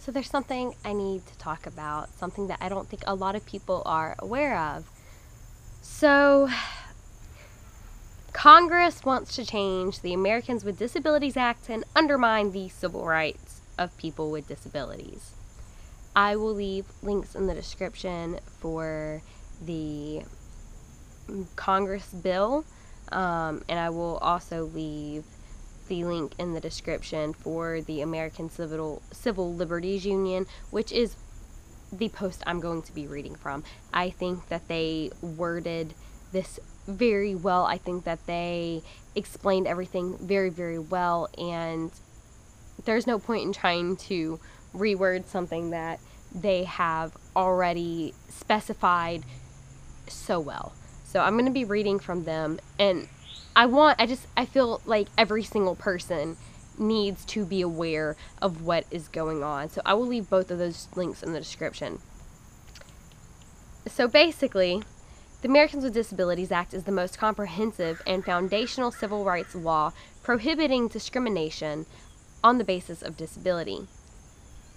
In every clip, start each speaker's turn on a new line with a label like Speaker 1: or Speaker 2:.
Speaker 1: So there's something I need to talk about, something that I don't think a lot of people are aware of. So Congress wants to change the Americans with Disabilities Act and undermine the civil rights of people with disabilities. I will leave links in the description for the Congress bill, and I will also leave the link in the description for the American Civil Liberties Union, which is the post I'm going to be reading from. I think that they worded this very well. I think that they explained everything very, very well, and there's no point in trying to reword something that they have already specified so well. So I'm going to be reading from them, and I feel like every single person needs to be aware of what is going on. So I will leave both of those links in the description. So basically, the Americans with Disabilities Act is the most comprehensive and foundational civil rights law prohibiting discrimination on the basis of disability.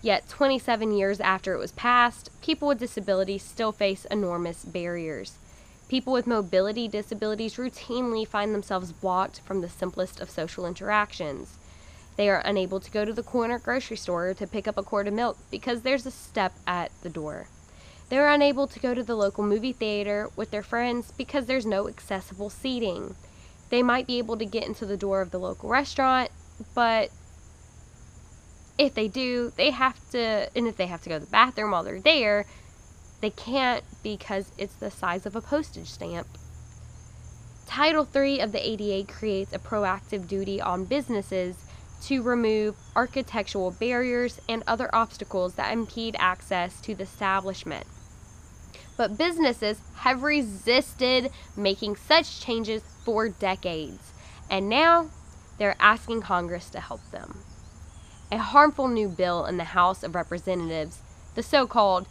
Speaker 1: Yet 27 years after it was passed, people with disabilities still face enormous barriers. People with mobility disabilities routinely find themselves blocked from the simplest of social interactions. They are unable to go to the corner grocery store to pick up a quart of milk because there's a step at the door. They are unable to go to the local movie theater with their friends because there's no accessible seating. They might be able to get into the door of the local restaurant, but if they do, if they have to go to the bathroom while they're there, they can't because it's the size of a postage stamp. Title III of the ADA creates a proactive duty on businesses to remove architectural barriers and other obstacles that impede access to the establishment. But businesses have resisted making such changes for decades, and now they're asking Congress to help them. A harmful new bill in the House of Representatives, the so-called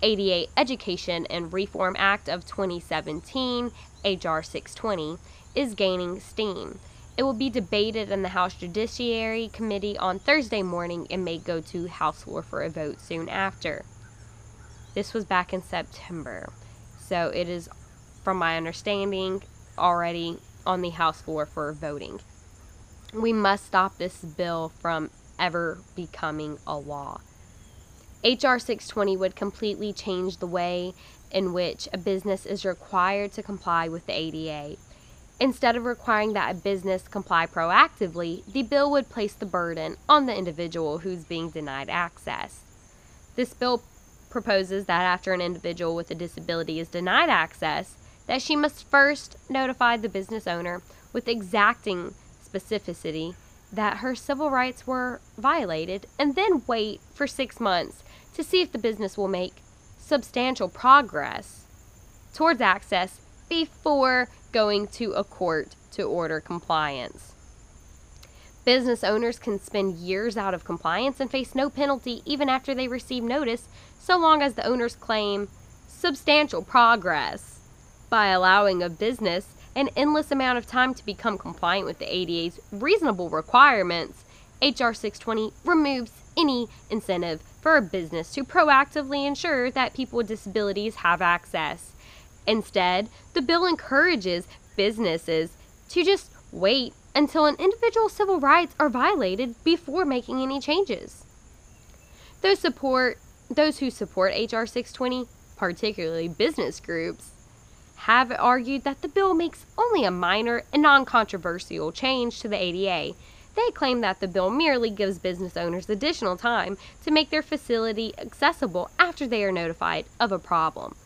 Speaker 1: ADA Education and Reform Act of 2017, H.R. 620, is gaining steam. It will be debated in the House Judiciary Committee on Thursday morning and may go to House floor for a vote soon after. This was back in September, so it is, from my understanding, already on the House floor for voting. We must stop this bill from ever becoming a law. H.R. 620 would completely change the way in which a business is required to comply with the ADA. Instead of requiring that a business comply proactively, the bill would place the burden on the individual who's being denied access. This bill proposes that after an individual with a disability is denied access, that she must first notify the business owner with exacting specificity that her civil rights were violated, and then wait for 6 months to see if the business will make substantial progress towards access before going to a court to order compliance. Business owners can spend years out of compliance and face no penalty even after they receive notice, so long as the owners claim substantial progress. By allowing a business an endless amount of time to become compliant with the ADA's reasonable requirements, H.R. 620 removes any incentive for a business to proactively ensure that people with disabilities have access. Instead, the bill encourages businesses to just wait until an individual's civil rights are violated before making any changes. Those who support H.R. 620, particularly business groups, have argued that the bill makes only a minor and non-controversial change to the ADA. They claim that the bill merely gives business owners additional time to make their facility accessible after they are notified of a problem.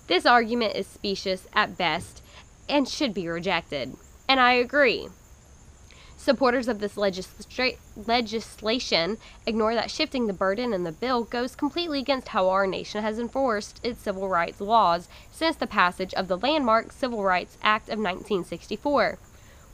Speaker 1: This argument is specious at best and should be rejected, and I agree. Supporters of this legislation ignore that shifting the burden in the bill goes completely against how our nation has enforced its civil rights laws since the passage of the landmark Civil Rights Act of 1964.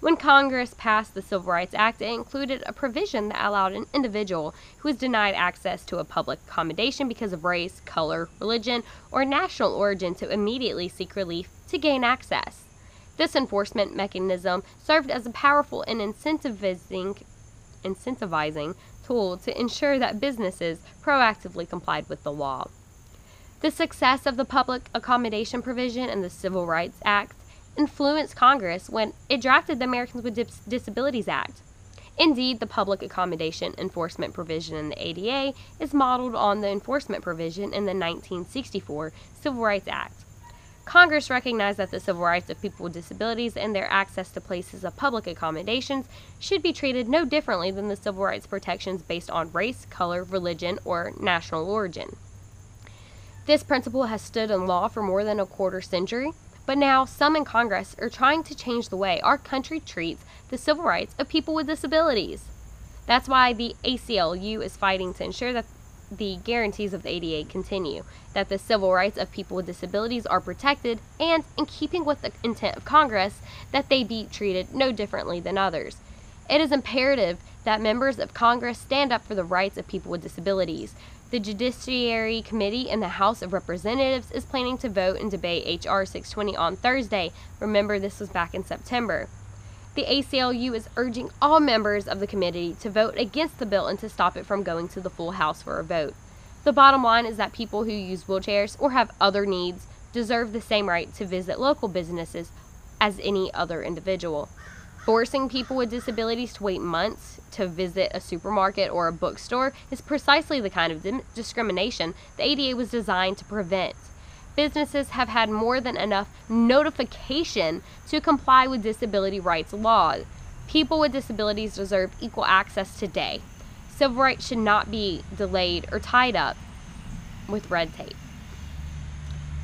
Speaker 1: When Congress passed the Civil Rights Act, it included a provision that allowed an individual who was denied access to a public accommodation because of race, color, religion, or national origin to immediately seek relief to gain access. This enforcement mechanism served as a powerful and incentivizing tool to ensure that businesses proactively complied with the law. The success of the public accommodation provision in the Civil Rights Act influenced Congress when it drafted the Americans with Disabilities Act. Indeed, the public accommodation enforcement provision in the ADA is modeled on the enforcement provision in the 1964 Civil Rights Act. Congress recognized that the civil rights of people with disabilities and their access to places of public accommodations should be treated no differently than the civil rights protections based on race, color, religion, or national origin. This principle has stood in law for more than a quarter century, but now some in Congress are trying to change the way our country treats the civil rights of people with disabilities. That's why the ACLU is fighting to ensure that the guarantees of the ADA continue, that the civil rights of people with disabilities are protected, and, in keeping with the intent of Congress, that they be treated no differently than others. It is imperative that members of Congress stand up for the rights of people with disabilities. The Judiciary Committee in the House of Representatives is planning to vote and debate H.R. 620 on Thursday. Remember, this was back in September. The ACLU is urging all members of the committee to vote against the bill and to stop it from going to the full House for a vote. The bottom line is that people who use wheelchairs or have other needs deserve the same right to visit local businesses as any other individual. Forcing people with disabilities to wait months to visit a supermarket or a bookstore is precisely the kind of discrimination the ADA was designed to prevent. Businesses have had more than enough notification to comply with disability rights laws. People with disabilities deserve equal access today. Civil rights should not be delayed or tied up with red tape.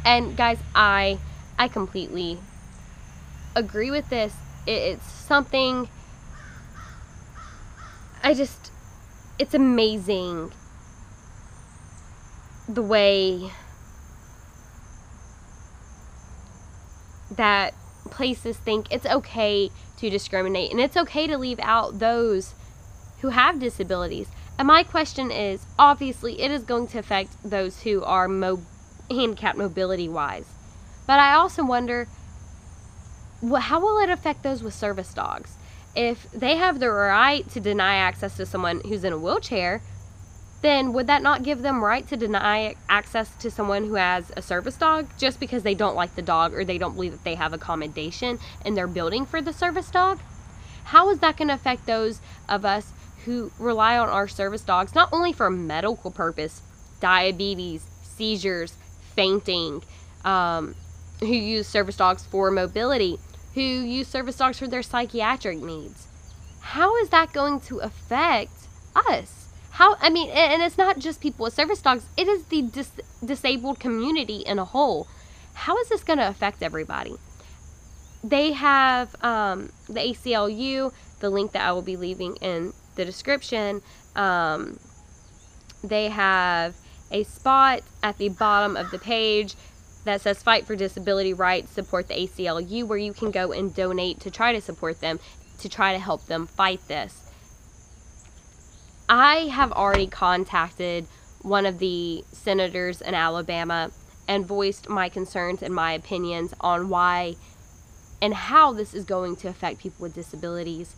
Speaker 1: And guys, I completely agree with this. It's something, it's amazing the way that places think it's okay to discriminate and it's okay to leave out those who have disabilities. And my question is, obviously it is going to affect those who are handicapped mobility wise, but I also wonder, how will it affect those with service dogs? If they have the right to deny access to someone who's in a wheelchair, then would that not give them right to deny access to someone who has a service dog just because they don't like the dog or they don't believe that they have accommodation in their building for the service dog? How is that going to affect those of us who rely on our service dogs not only for medical purpose, diabetes, seizures, fainting, who use service dogs for mobility, who use service dogs for their psychiatric needs? How is that going to affect us? And it's not just people with service dogs, it is the disabled community in a whole. How is this going to affect everybody? They have the ACLU, the link that I will be leaving in the description. They have a spot at the bottom of the page that says Fight for Disability Rights, Support the ACLU, where you can go and donate to try to support them, to try to help them fight this. I have already contacted one of the senators in Alabama and voiced my concerns and my opinions on why and how this is going to affect people with disabilities.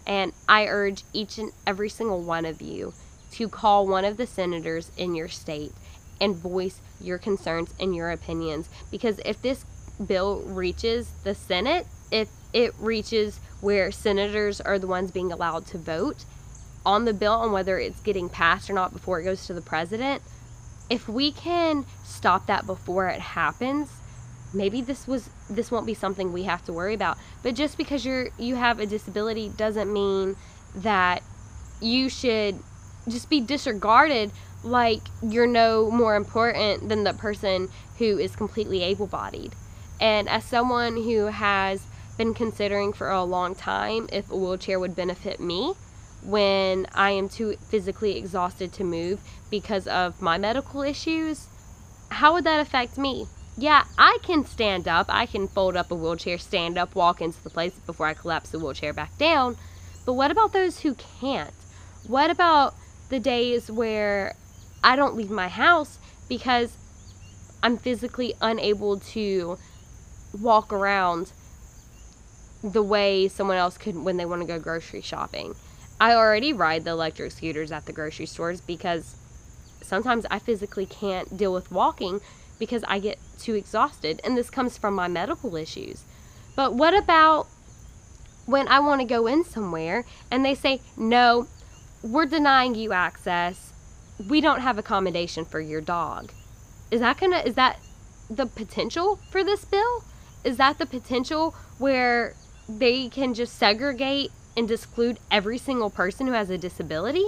Speaker 1: And I urge each and every single one of you to call one of the senators in your state and voice your concerns and your opinions, because if this bill reaches the Senate, if it reaches where senators are the ones being allowed to vote on the bill on whether it's getting passed or not before it goes to the president, if we can stop that before it happens, maybe this won't be something we have to worry about. But just because you have a disability doesn't mean that you should just be disregarded like you're no more important than the person who is completely able-bodied. And as someone who has been considering for a long time if a wheelchair would benefit me when I am too physically exhausted to move because of my medical issues, how would that affect me? Yeah, I can stand up, I can fold up a wheelchair, stand up, walk into the place before I collapse the wheelchair back down, but what about those who can't? What about the days where I don't leave my house because I'm physically unable to walk around the way someone else could when they want to go grocery shopping? I already ride the electric scooters at the grocery stores because sometimes I physically can't deal with walking because I get too exhausted, and this comes from my medical issues. But what about when I want to go in somewhere and they say, no, we're denying you access, we don't have accommodation for your dog? Is that the potential for this bill? Is that the potential where they can just segregate and exclude every single person who has a disability?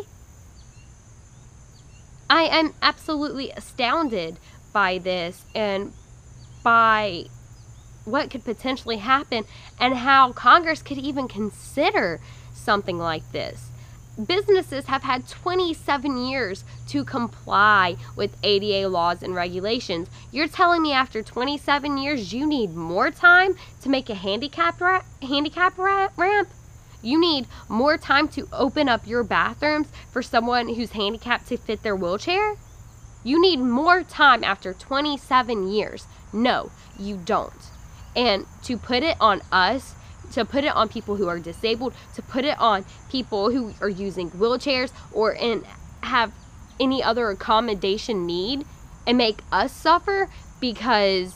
Speaker 1: I am absolutely astounded by this and by what could potentially happen and how Congress could even consider something like this. Businesses have had 27 years to comply with ADA laws and regulations. You're telling me after 27 years you need more time to make a handicap ramp? You need more time to open up your bathrooms for someone who's handicapped to fit their wheelchair? You need more time after 27 years. No, you don't. And to put it on us, to put it on people who are disabled, to put it on people who are using wheelchairs or have any other accommodation need and make us suffer because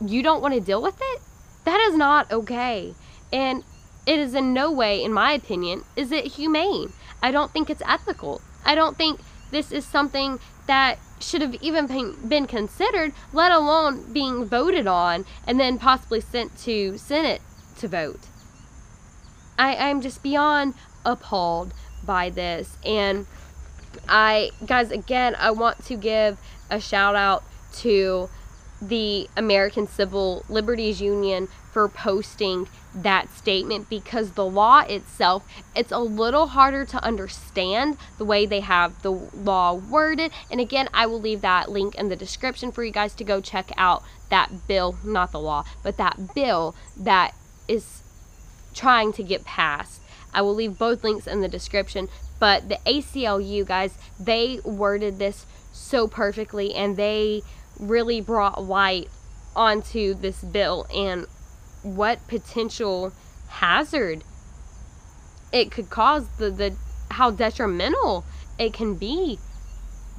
Speaker 1: you don't want to deal with it, that is not okay. And it is in no way, in my opinion, is it humane. I don't think it's ethical. I don't think this is something that should have even been considered, let alone being voted on and then possibly sent to Senate to vote. I'm just beyond appalled by this. And guys, again, I want to give a shout out to the American Civil Liberties Union for posting that statement, because the law itself, it's a little harder to understand the way they have the law worded. And again, I will leave that link in the description for you guys to go check out that bill, not the law, but that bill that is trying to get passed. I will leave both links in the description. But the ACLU, guys, they worded this so perfectly, and they really brought light onto this bill and what potential hazard it could cause, how detrimental it can be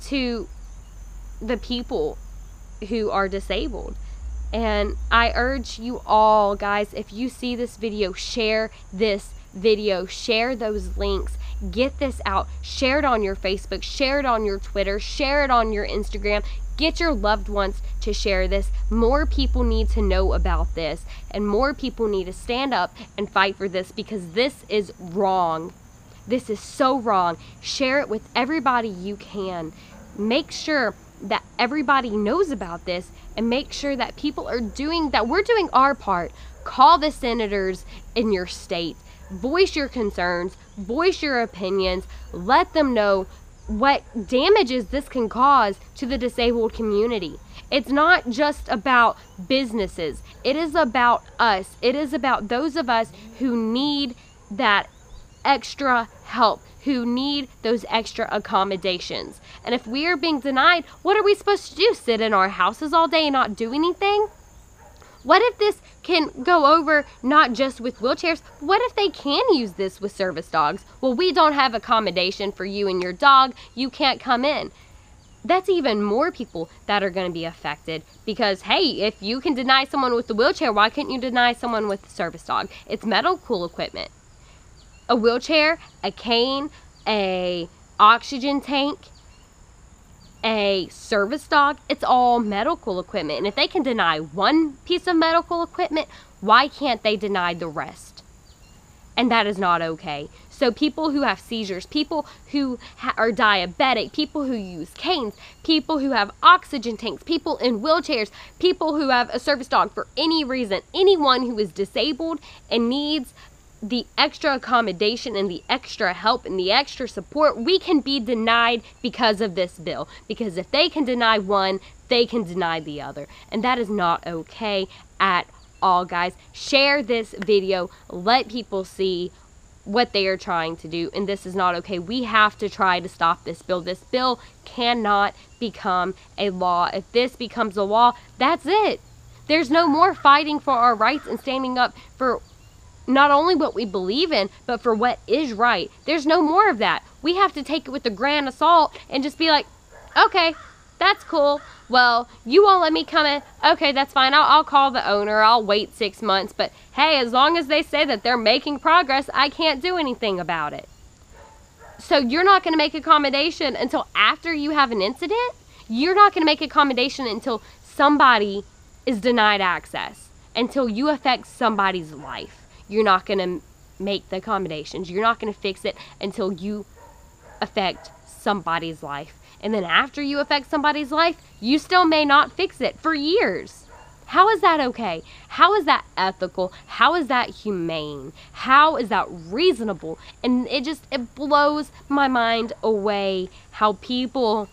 Speaker 1: to the people who are disabled. And I urge you all, guys, if you see this video, share this video, share those links, get this out, share it on your Facebook, share it on your Twitter, share it on your Instagram. Get your loved ones to share this. More people need to know about this, and more people need to stand up and fight for this, because this is wrong. This is so wrong. Share it with everybody you can. Make sure that everybody knows about this, and make sure that we're doing our part. Call the senators in your state. Voice your concerns, voice your opinions, let them know what damages this can cause to the disabled community. It's not just about businesses. It is about us. It is about those of us who need that extra help, who need those extra accommodations. And if we are being denied, what are we supposed to do? Sit in our houses all day and not do anything? What if this can go over not just with wheelchairs? What if they can use this with service dogs? Well, we don't have accommodation for you and your dog. You can't come in. That's even more people that are going to be affected, because, hey, if you can deny someone with a wheelchair, why couldn't you deny someone with a service dog? It's medical equipment. A wheelchair, a cane, a oxygen tank, a service dog, it's all medical equipment. And if they can deny one piece of medical equipment, why can't they deny the rest? And that is not okay. So people who have seizures, people who are diabetic, people who use canes, people who have oxygen tanks, people in wheelchairs, people who have a service dog for any reason, anyone who is disabled and needs the extra accommodation and the extra help and the extra support, we can be denied because of this bill. Because if they can deny one, they can deny the other. And that is not okay at all, guys. Share this video. Let people see what they are trying to do. And this is not okay. We have to try to stop this bill. This bill cannot become a law. If this becomes a law, that's it. There's no more fighting for our rights and standing up for not only what we believe in, but for what is right. There's no more of that. We have to take it with a grain of salt and just be like, okay, that's cool. Well, you won't let me come in. Okay, that's fine. I'll call the owner. I'll wait 6 months. But hey, as long as they say that they're making progress, I can't do anything about it. So you're not going to make accommodation until after you have an incident? You're not going to make accommodation until somebody is denied access, until you affect somebody's life. You're not going to make the accommodations. You're not going to fix it until you affect somebody's life. And then after you affect somebody's life, you still may not fix it for years. How is that okay? How is that ethical? How is that humane? How is that reasonable? And it blows my mind away how people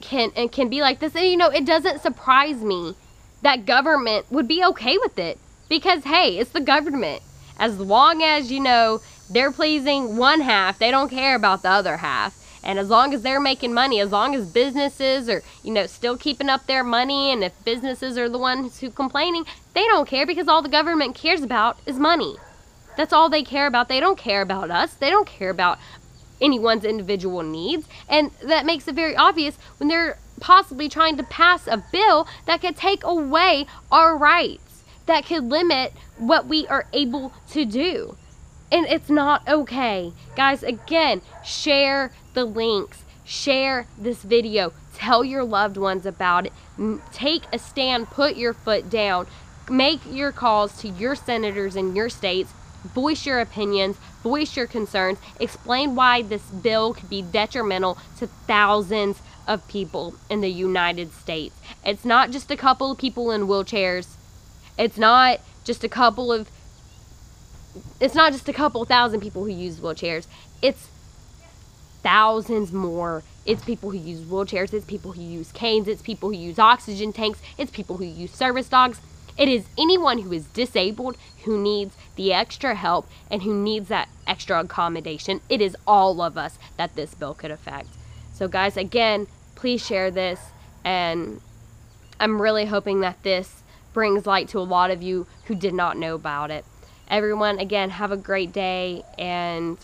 Speaker 1: can be like this. And you know, it doesn't surprise me that government would be okay with it, because hey, it's the government. As long as, you know, they're pleasing one half, they don't care about the other half. And as long as they're making money, as long as businesses are, you know, still keeping up their money, and if businesses are the ones who complaining, they don't care, because all the government cares about is money. That's all they care about. They don't care about us. They don't care about anyone's individual needs. And that makes it very obvious when they're possibly trying to pass a bill that could take away our rights, that could limit what we are able to do. And it's not okay. Guys, again, share the links. Share this video. Tell your loved ones about it. Take a stand. Put your foot down. Make your calls to your senators in your states. Voice your opinions. Voice your concerns. Explain why this bill could be detrimental to thousands of people in the United States. It's not just a couple of people in wheelchairs. It's not just a couple thousand people who use wheelchairs. It's thousands more. It's people who use wheelchairs. It's people who use canes. It's people who use oxygen tanks. It's people who use service dogs. It is anyone who is disabled, who needs the extra help, and who needs that extra accommodation. It is all of us that this bill could affect. So guys, again, please share this, and I'm really hoping that this brings light to a lot of you who did not know about it. Everyone, again, have a great day, and